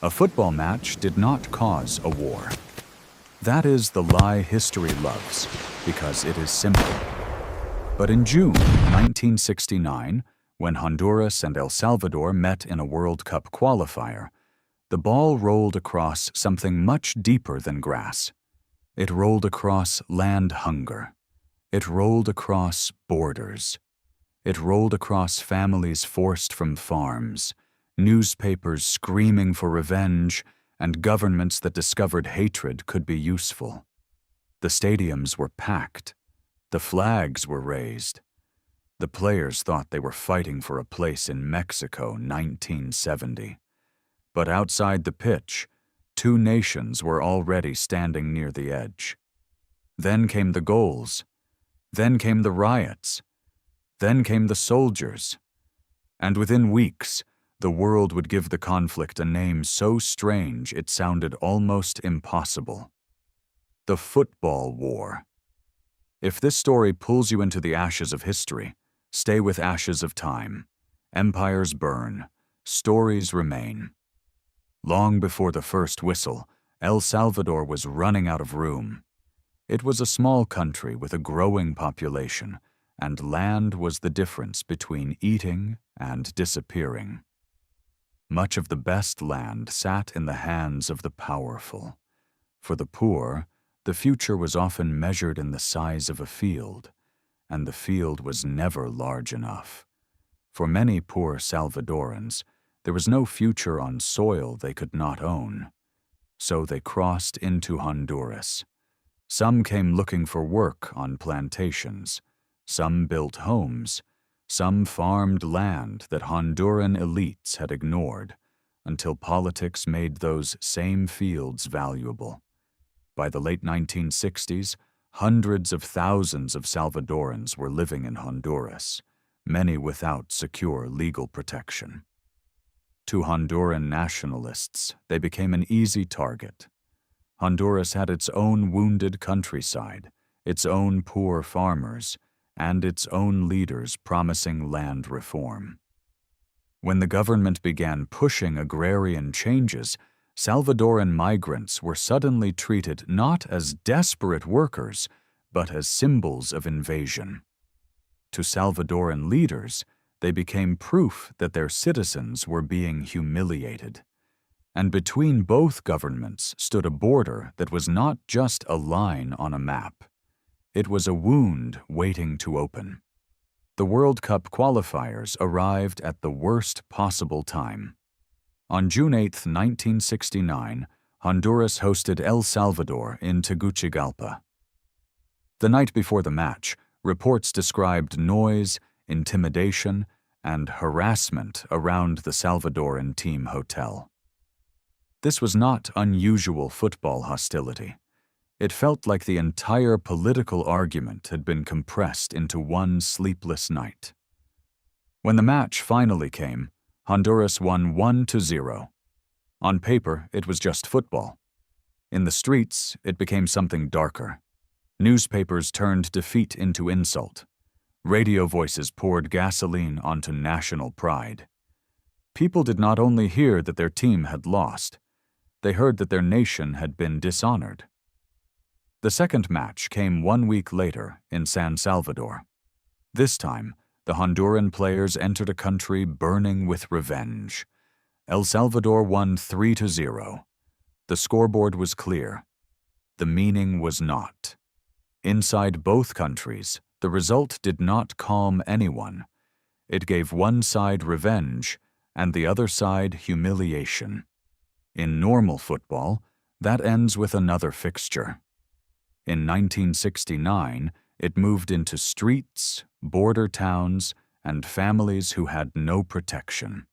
A football match did not cause a war. That is the lie history loves, because it is simple. But in June 1969, when Honduras and El Salvador met in a World Cup qualifier, the ball rolled across something much deeper than grass. It rolled across land hunger. It rolled across borders. It rolled across families forced from farms, newspapers screaming for revenge, and governments that discovered hatred could be useful. The stadiums were packed. The flags were raised. The players thought they were fighting for a place in Mexico 1970. But outside the pitch, two nations were already standing near the edge. Then came the goals. Then came the riots. Then came the soldiers. And within weeks, the world would give the conflict a name so strange it sounded almost impossible. The Football War. If this story pulls you into the ashes of history, stay with ashes of time. Empires burn. Stories remain. Long before the first whistle, El Salvador was running out of room. It was a small country with a growing population, and land was the difference between eating and disappearing. Much of the best land sat in the hands of the powerful. For the poor, the future was often measured in the size of a field, and the field was never large enough. For many poor Salvadorans, there was no future on soil they could not own. So they crossed into Honduras. Some came looking for work on plantations. Some built homes. Some farmed land that Honduran elites had ignored until politics made those same fields valuable. By the late 1960s, hundreds of thousands of Salvadorans were living in Honduras, many without secure legal protection. To Honduran nationalists, they became an easy target. Honduras had its own wounded countryside, its own poor farmers, and its own leaders promising land reform. When the government began pushing agrarian changes, Salvadoran migrants were suddenly treated not as desperate workers, but as symbols of invasion. To Salvadoran leaders, they became proof that their citizens were being humiliated. And between both governments stood a border that was not just a line on a map. It was a wound waiting to open. The World Cup qualifiers arrived at the worst possible time. On June 8, 1969, Honduras hosted El Salvador in Tegucigalpa. The night before the match, reports described noise, intimidation, and harassment around the Salvadoran team hotel. This was not unusual football hostility. It felt like the entire political argument had been compressed into one sleepless night. When the match finally came, Honduras won 1-0. On paper, it was just football. In the streets, it became something darker. Newspapers turned defeat into insult. Radio voices poured gasoline onto national pride. People did not only hear that their team had lost, they heard that their nation had been dishonored. The second match came 1 week later in San Salvador. This time, the Honduran players entered a country burning with revenge. El Salvador won 3-0. The scoreboard was clear. The meaning was not. Inside both countries, the result did not calm anyone. It gave one side revenge and the other side humiliation. In normal football, that ends with another fixture. In 1969, it moved into streets, border towns, and families who had no protection.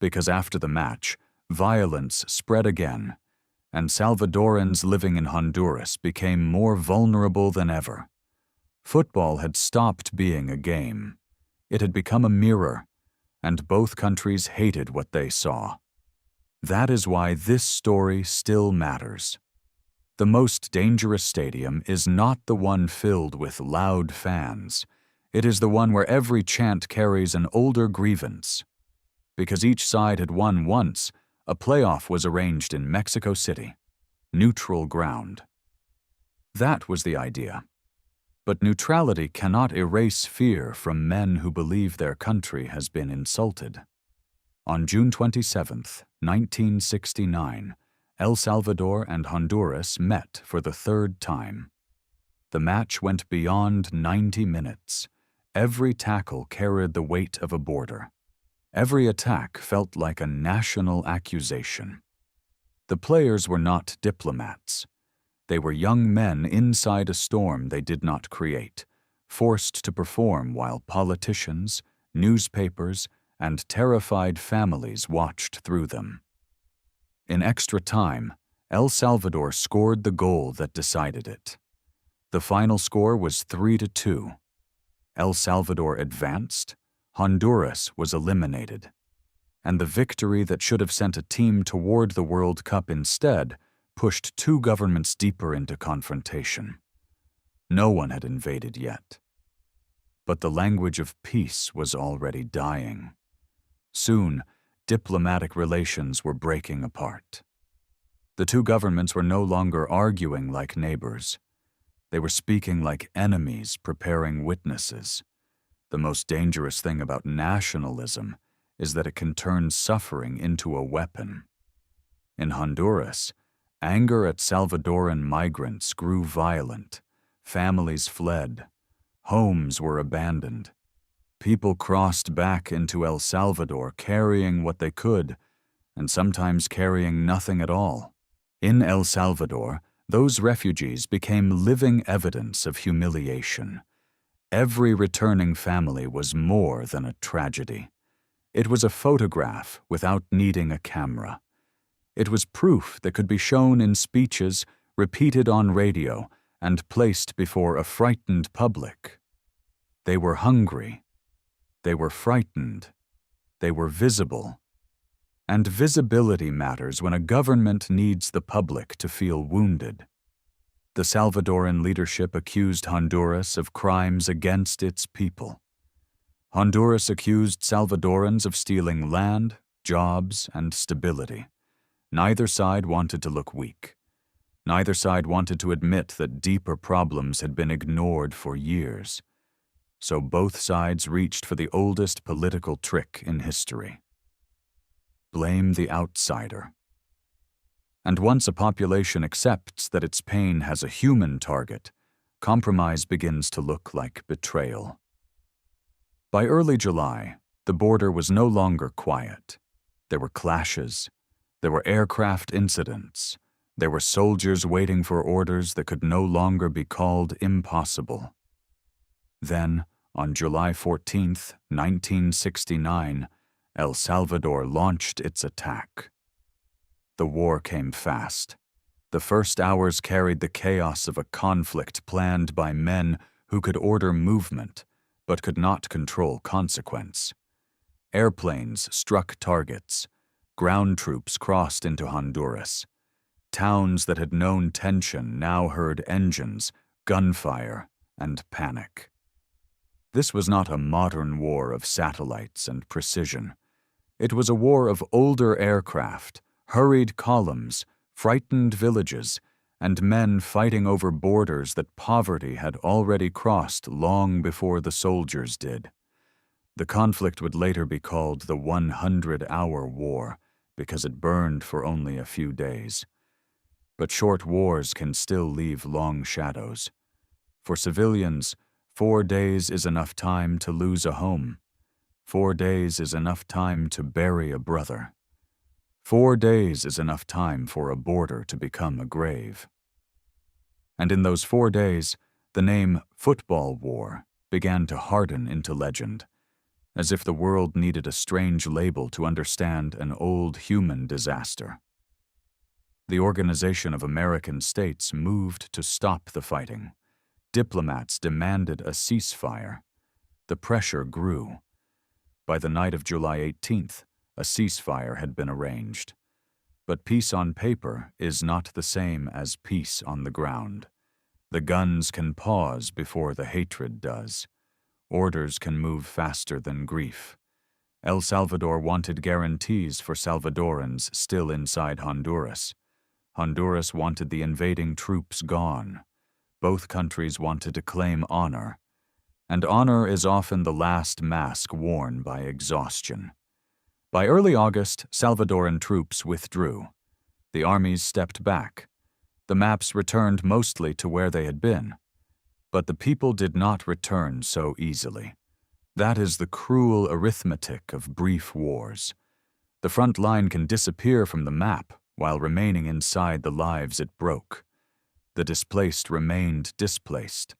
Because after the match, violence spread again, and Salvadorans living in Honduras became more vulnerable than ever. Football had stopped being a game. It had become a mirror, and both countries hated what they saw. That is why this story still matters. The most dangerous stadium is not the one filled with loud fans. It is the one where every chant carries an older grievance. Because each side had won once, a playoff was arranged in Mexico City, neutral ground. That was the idea. But neutrality cannot erase fear from men who believe their country has been insulted. On June 27, 1969, El Salvador and Honduras met for the third time. The match went beyond 90 minutes. Every tackle carried the weight of a border. Every attack felt like a national accusation. The players were not diplomats. They were young men inside a storm they did not create, forced to perform while politicians, newspapers, and terrified families watched through them. In extra time, El Salvador scored the goal that decided it. The final score was 3-2. El Salvador advanced, Honduras was eliminated, and the victory that should have sent a team toward the World Cup instead pushed two governments deeper into confrontation. No one had invaded yet. But the language of peace was already dying. Soon, diplomatic relations were breaking apart. The two governments were no longer arguing like neighbors. They were speaking like enemies preparing witnesses. The most dangerous thing about nationalism is that it can turn suffering into a weapon. In Honduras, anger at Salvadoran migrants grew violent. Families fled. Homes were abandoned. People crossed back into El Salvador carrying what they could, and sometimes carrying nothing at all. In El Salvador, those refugees became living evidence of humiliation. Every returning family was more than a tragedy. It was a photograph without needing a camera. It was proof that could be shown in speeches, repeated on radio, and placed before a frightened public. They were hungry. They were frightened. They were visible. And visibility matters when a government needs the public to feel wounded. The Salvadoran leadership accused Honduras of crimes against its people. Honduras accused Salvadorans of stealing land, jobs, and stability. Neither side wanted to look weak. Neither side wanted to admit that deeper problems had been ignored for years. So both sides reached for the oldest political trick in history. Blame the outsider. And once a population accepts that its pain has a human target, compromise begins to look like betrayal. By early July, the border was no longer quiet. There were clashes. There were aircraft incidents. There were soldiers waiting for orders that could no longer be called impossible. Then, on July 14, 1969, El Salvador launched its attack. The war came fast. The first hours carried the chaos of a conflict planned by men who could order movement, but could not control consequence. Airplanes struck targets. Ground troops crossed into Honduras. Towns that had known tension now heard engines, gunfire, and panic. This was not a modern war of satellites and precision. It was a war of older aircraft, hurried columns, frightened villages, and men fighting over borders that poverty had already crossed long before the soldiers did. The conflict would later be called the 100-hour war because it burned for only a few days. But short wars can still leave long shadows. For civilians, 4 days is enough time to lose a home. 4 days is enough time to bury a brother. 4 days is enough time for a border to become a grave. And in those 4 days, the name Football War began to harden into legend, as if the world needed a strange label to understand an old human disaster. The Organization of American States moved to stop the fighting. Diplomats demanded a ceasefire. The pressure grew. By the night of July 18th, a ceasefire had been arranged. But peace on paper is not the same as peace on the ground. The guns can pause before the hatred does. Orders can move faster than grief. El Salvador wanted guarantees for Salvadorans still inside Honduras. Honduras wanted the invading troops gone. Both countries wanted to claim honor. And honor is often the last mask worn by exhaustion. By early August, Salvadoran troops withdrew. The armies stepped back. The maps returned mostly to where they had been. But the people did not return so easily. That is the cruel arithmetic of brief wars. The front line can disappear from the map while remaining inside the lives it broke. The displaced remained displaced.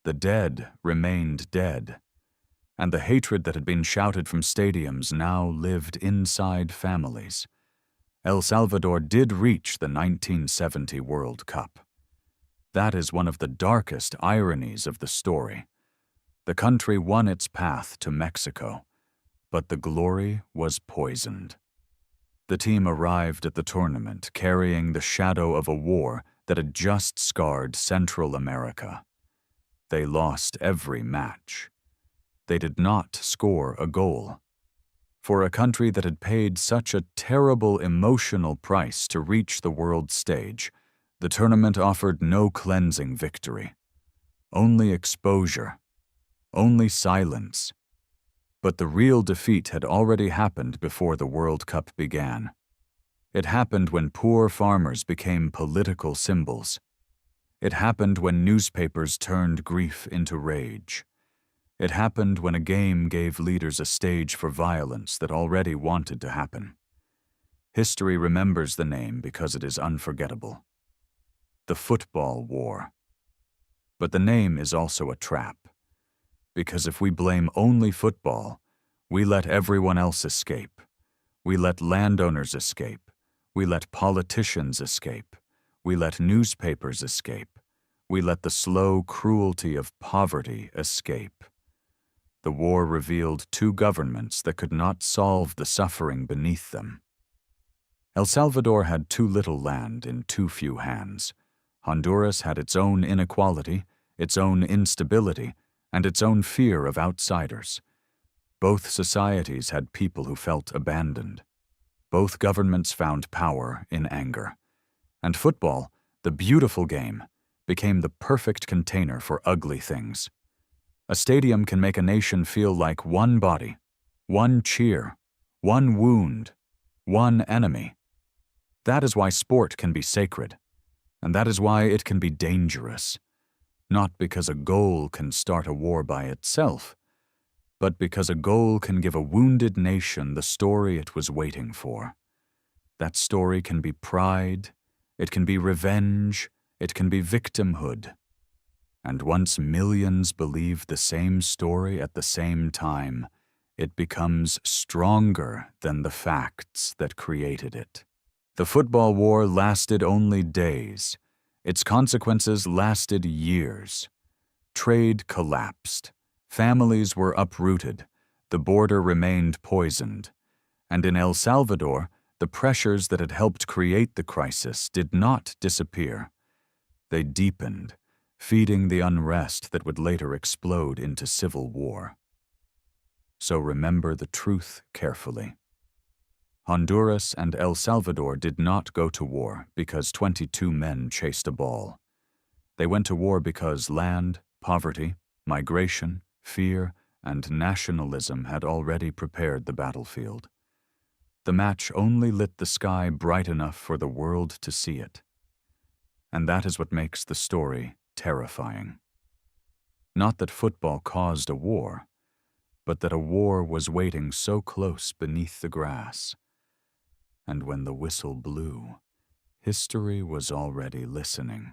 The dead remained dead. And the hatred that had been shouted from stadiums now lived inside families. El Salvador did reach the 1970 World Cup. That is one of the darkest ironies of the story. The country won its path to Mexico, but the glory was poisoned. The team arrived at the tournament carrying the shadow of a war that had just scarred Central America. They lost every match. They did not score a goal. For a country that had paid such a terrible emotional price to reach the world stage, the tournament offered no cleansing victory. Only exposure. Only silence. But the real defeat had already happened before the World Cup began. It happened when poor farmers became political symbols. It happened when newspapers turned grief into rage. It happened when a game gave leaders a stage for violence that already wanted to happen. History remembers the name because it is unforgettable. The Football War. But the name is also a trap. Because if we blame only football, we let everyone else escape. We let landowners escape. We let politicians escape. We let newspapers escape. We let the slow cruelty of poverty escape. The war revealed two governments that could not solve the suffering beneath them. El Salvador had too little land in too few hands. Honduras had its own inequality, its own instability, and its own fear of outsiders. Both societies had people who felt abandoned. Both governments found power in anger. And football, the beautiful game, became the perfect container for ugly things. A stadium can make a nation feel like one body, one cheer, one wound, one enemy. That is why sport can be sacred, and that is why it can be dangerous. Not because a goal can start a war by itself, but because a goal can give a wounded nation the story it was waiting for. That story can be pride, it can be revenge, it can be victimhood. And once millions believe the same story at the same time, it becomes stronger than the facts that created it. The football war lasted only days. Its consequences lasted years. Trade collapsed. Families were uprooted. The border remained poisoned. And in El Salvador, the pressures that had helped create the crisis did not disappear. They deepened, feeding the unrest that would later explode into civil war. So remember the truth carefully. Honduras and El Salvador did not go to war because 22 men chased a ball. They went to war because land, poverty, migration, fear, and nationalism had already prepared the battlefield. The match only lit the sky bright enough for the world to see it. And that is what makes the story terrifying. Not that football caused a war, but that a war was waiting so close beneath the grass. And when the whistle blew, history was already listening.